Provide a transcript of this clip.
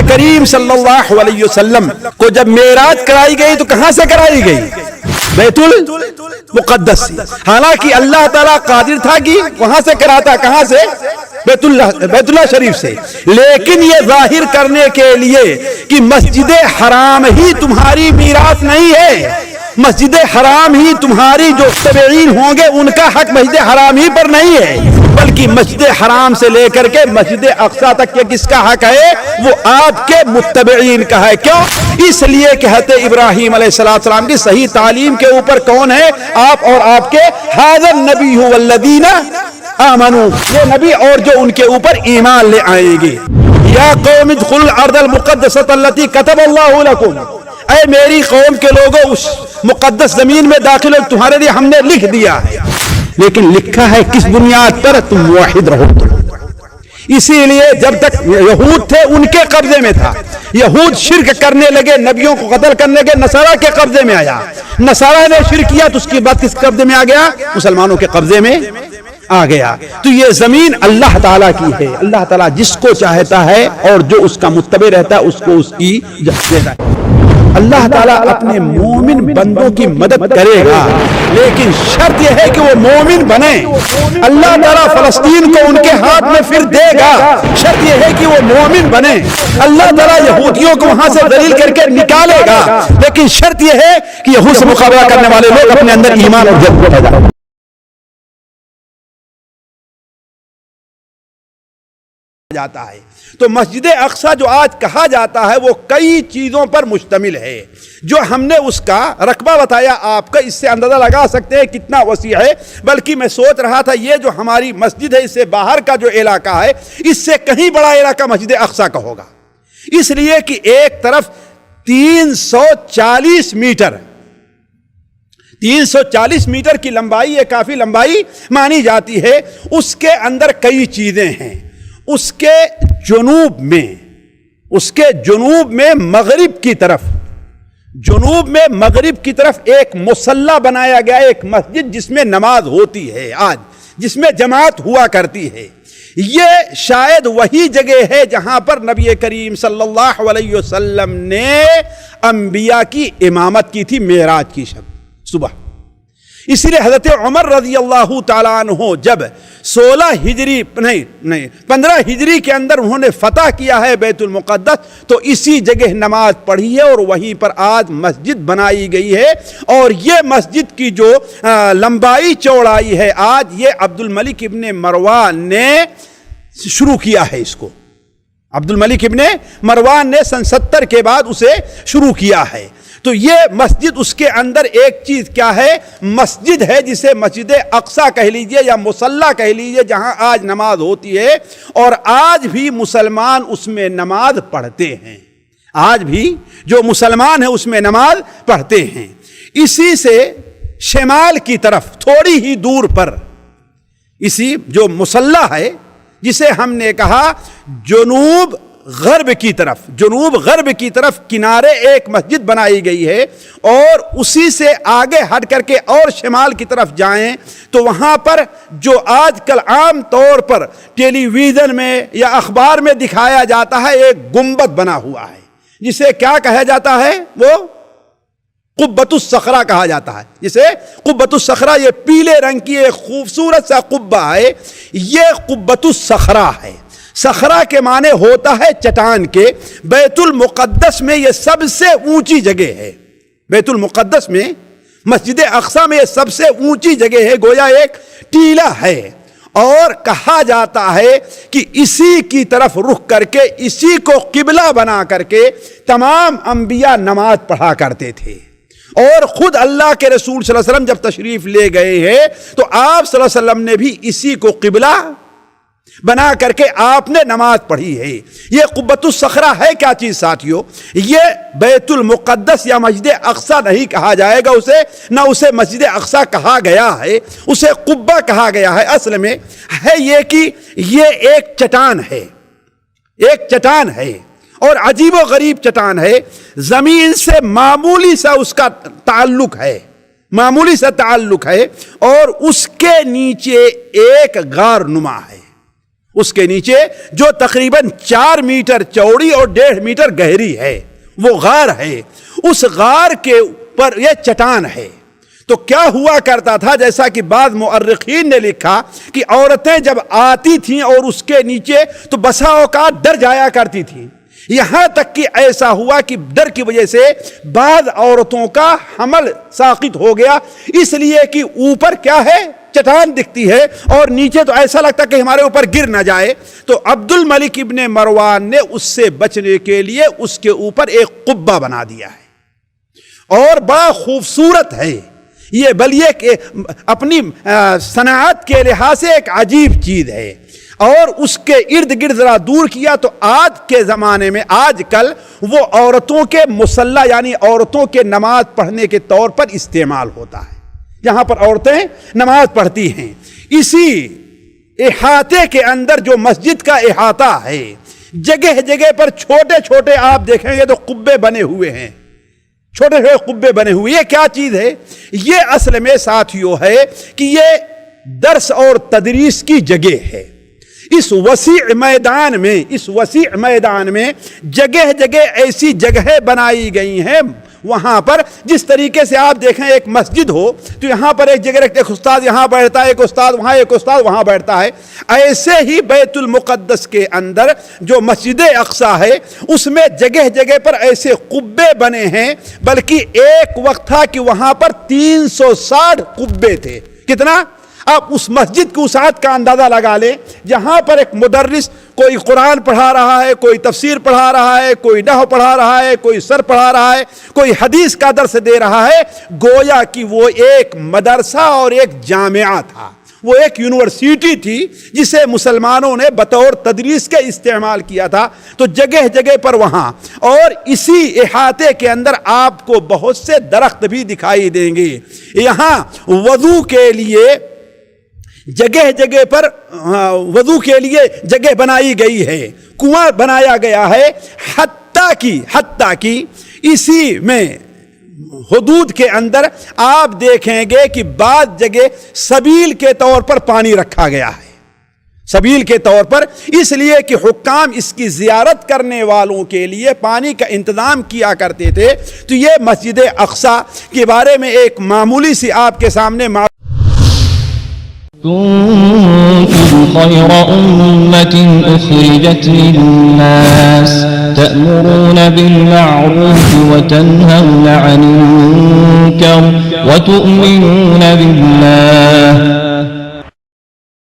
کریم صلی اللہ علیہ وسلم کو جب معراج کرائی گئی تو کہاں سے کرائی گئی؟ بیت المقدس سے۔ حالانکہ اللہ تعالیٰ قادر تھا کہ وہاں سے کراتا، کہاں سے؟ بیت اللہ شریف سے، لیکن یہ ظاہر کرنے کے لیے کہ مسجد حرام ہی تمہاری میراث نہیں ہے، مسجد حرام ہی تمہاری جو تابعین ہوں گے ان کا حق مسجد حرام ہی پر نہیں ہے، بلکہ مسجد حرام سے لے کر کے مسجد اقصی تک کے کس کا حق ہے؟ وہ آپ کے متبعین کا ہے۔ کیوں؟ اس لیے کہ حضرت ابراہیم علیہ السلام کی صحیح تعلیم کے اوپر کون ہے؟ آپ اور آپ کے ھذا النبی والذین آمنوا، یہ نبی اور جو ان کے اوپر ایمان لے آئیں گے۔ یا قوم ادخلوا الارض المقدسۃ التي كتب اللہ لکم، اے میری قوم کے لوگوں اس مقدس زمین میں داخل ہو، تمہارے لیے ہم نے لکھ دیا ہے، لیکن لکھا ہے کس بنیاد پر؟ تم موحد رہو۔ اسی لیے جب تک یہود تھے ان کے قبضے میں تھا، یہود شرک کرنے لگے، نبیوں کو قتل کرنے کے، نصارہ کے قبضے میں آیا، نصارہ نے شرک کیا تو اس کی بعد کس قبضے میں آ گیا؟ مسلمانوں کے قبضے میں آ گیا۔ تو یہ زمین اللہ تعالیٰ کی ہے، اللہ تعالیٰ جس کو چاہتا ہے اور جو اس کا متبع رہتا ہے اس کو اس کی دیتا ہے۔ اللہ تعالیٰ اپنے مومن بندوں کی مدد کرے گا، لیکن شرط یہ ہے کہ وہ مومن بنے۔ اللہ تعالیٰ فلسطین کو ان کے ہاتھ میں پھر دے گا، شرط یہ ہے کہ وہ مومن بنے۔ اللہ تعالیٰ یہودیوں کو وہاں سے ذلیل کر کے نکالے گا، لیکن شرط یہ ہے کہ یہود سے مقابلہ کرنے والے لوگ اپنے اندر ایمان اور جذبہ پیدا کریں۔ جاتا ہے تو مسجد اقصی جو آج کہا جاتا ہے وہ کئی چیزوں پر مشتمل ہے، جو ہم نے اس کا رقبہ بتایا آپ کا، اس سے اندازہ لگا سکتے ہیں کتنا وسیع ہے۔ بلکہ میں سوچ رہا تھا یہ جو ہماری مسجد ہے اس سے باہر کا جو علاقہ ہے اس سے کہیں بڑا علاقہ مسجد اقصی کا ہوگا، اس لیے کہ ایک طرف 340 میٹر کی لمبائی، یہ کافی لمبائی مانی جاتی ہے۔ اس کے اندر کئی چیزیں ہیں۔ اس کے جنوب میں مغرب کی طرف ایک مصلی بنایا گیا، ایک مسجد جس میں نماز ہوتی ہے آج، جس میں جماعت ہوا کرتی ہے۔ یہ شاید وہی جگہ ہے جہاں پر نبی کریم صلی اللہ علیہ وسلم نے انبیاء کی امامت کی تھی معراج کی شب صبح۔ اسی لیے حضرت عمر رضی اللہ تعالیٰ عنہ جب 15 ہجری کے اندر انہوں نے فتح کیا ہے بیت المقدس، تو اسی جگہ نماز پڑھی ہے اور وہیں پر آج مسجد بنائی گئی ہے۔ اور یہ مسجد کی جو لمبائی چوڑائی ہے آج، یہ عبد الملک ابن مروان نے شروع کیا ہے اس کو۔ عبد الملک ابن مروان نے سن 70 کے بعد اسے شروع کیا ہے۔ تو یہ مسجد، اس کے اندر ایک چیز کیا ہے؟ مسجد ہے جسے مسجد اقصی کہہ لیجئے یا مصلی کہہ لیجئے، جہاں آج نماز ہوتی ہے، اور آج بھی مسلمان اس میں نماز پڑھتے ہیں۔ آج بھی جو مسلمان ہیں اس میں نماز پڑھتے ہیں۔ اسی سے شمال کی طرف تھوڑی ہی دور پر اسی جو مصلی ہے، جسے ہم نے کہا جنوب غرب کی طرف کنارے ایک مسجد بنائی گئی ہے، اور اسی سے آگے ہٹ کر کے اور شمال کی طرف جائیں تو وہاں پر جو آج کل عام طور پر ٹیلی ویژن میں یا اخبار میں دکھایا جاتا ہے، ایک گنبد بنا ہوا ہے، جسے کیا کہا جاتا ہے؟ وہ قبۃ الصخرہ کہا جاتا ہے، جسے قبۃ الصخرہ، یہ پیلے رنگ کی ایک خوبصورت سا قبہ ہے، یہ قبۃ الصخرہ ہے۔ صخرہ کے معنی ہوتا ہے چٹان کے۔ بیت المقدس میں یہ سب سے اونچی جگہ ہے، بیت المقدس میں، مسجد اقصی میں یہ سب سے اونچی جگہ ہے، گویا ایک ٹیلہ ہے، اور کہا جاتا ہے کہ اسی کی طرف رخ کر کے، اسی کو قبلہ بنا کر کے تمام انبیاء نماز پڑھا کرتے تھے۔ اور خود اللہ کے رسول صلی اللہ علیہ وسلم جب تشریف لے گئے ہیں تو آپ صلی اللہ علیہ وسلم نے بھی اسی کو قبلہ بنا کر کے آپ نے نماز پڑھی ہے۔ یہ قبۃ الصخرہ ہے کیا چیز ساتھیوں؟ یہ بیت المقدس یا مسجد اقصی نہیں کہا جائے گا اسے، نہ اسے مسجد اقصی کہا گیا ہے، اسے قبہ کہا گیا ہے۔ اصل میں ہے یہ کہ یہ ایک چٹان ہے اور عجیب و غریب چٹان ہے، زمین سے معمولی سا اس کا تعلق ہے، اور اس کے نیچے ایک غار نما ہے، اس کے نیچے جو تقریباً 4 میٹر چوڑی اور 1.5 میٹر گہری ہے، وہ غار ہے، اس غار کے اوپر یہ چٹان ہے۔ تو کیا ہوا کرتا تھا، جیسا کہ بعض مؤرخین نے لکھا کہ عورتیں جب آتی تھیں اور اس کے نیچے تو بسا اوقات ڈر جایا کرتی تھیں، یہاں تک کہ ایسا ہوا کہ ڈر کی وجہ سے بعض عورتوں کا حمل ساقط ہو گیا، اس لیے کہ اوپر کیا ہے، چٹان دکھتی ہے اور نیچے تو ایسا لگتا کہ ہمارے اوپر گر نہ جائے۔ تو عبد الملک ابن مروان نے اس سے بچنے کے لیے اس کے اوپر ایک قبہ بنا دیا ہے، اور بڑا خوبصورت ہے یہ، بلکہ کہ اپنی صنعت کے لحاظ سے ایک عجیب چیز ہے۔ اور اس کے ارد گرد ذرا دور کیا تو آج کے زمانے میں آج کل وہ عورتوں کے مصلی یعنی عورتوں کے نماز پڑھنے کے طور پر استعمال ہوتا ہے، یہاں پر عورتیں نماز پڑھتی ہیں۔ اسی احاطے کے اندر جو مسجد کا احاطہ ہے، جگہ جگہ پر چھوٹے چھوٹے آپ دیکھیں گے تو قبے بنے ہوئے ہیں، چھوٹے چھوٹے قبے بنے ہوئے۔ یہ کیا چیز ہے؟ یہ اصل میں ساتھیوں ہے کہ یہ درس اور تدریس کی جگہ ہے۔ اس وسیع میدان میں جگہ جگہ ایسی جگہیں بنائی گئی ہیں، وہاں پر جس طریقے سے آپ دیکھیں ایک مسجد ہو تو یہاں پر ایک جگہ ایک استاد یہاں بیٹھتا ہے، ایک استاد وہاں، ایک استاد وہاں بیٹھتا ہے، ایسے ہی بیت المقدس کے اندر جو مسجد اقصی ہے اس میں جگہ جگہ پر ایسے قبے بنے ہیں، بلکہ ایک وقت تھا کہ وہاں پر 360 قبے تھے۔ کتنا؟ آپ اس مسجد کی وسعت کا اندازہ لگا لیں، جہاں پر ایک مدرس کوئی قرآن پڑھا رہا ہے، کوئی تفسیر پڑھا رہا ہے، کوئی نحو پڑھا رہا ہے، کوئی سر پڑھا رہا ہے، کوئی حدیث کا درس دے رہا ہے، گویا کہ وہ ایک مدرسہ اور ایک جامعہ تھا، وہ ایک یونیورسٹی تھی جسے مسلمانوں نے بطور تدریس کے استعمال کیا تھا۔ تو جگہ جگہ پر وہاں، اور اسی احاطے کے اندر آپ کو بہت سے درخت بھی دکھائی دیں گے۔ یہاں وضو کے لیے جگہ جگہ پر وضو کے لیے جگہ بنائی گئی ہے، کنواں بنایا گیا ہے، حتیٰ کہ اسی میں حدود کے اندر آپ دیکھیں گے کہ بعض جگہ سبیل کے طور پر پانی رکھا گیا ہے، سبیل کے طور پر، اس لیے کہ حکام اس کی زیارت کرنے والوں کے لیے پانی کا انتظام کیا کرتے تھے۔ تو یہ مسجد اقصی کے بارے میں ایک معمولی سی آپ کے سامنے كنتم خير أمة أخرجت للناس تأمرون بالمعروف وتنهون عن المنكر وتؤمنون بالله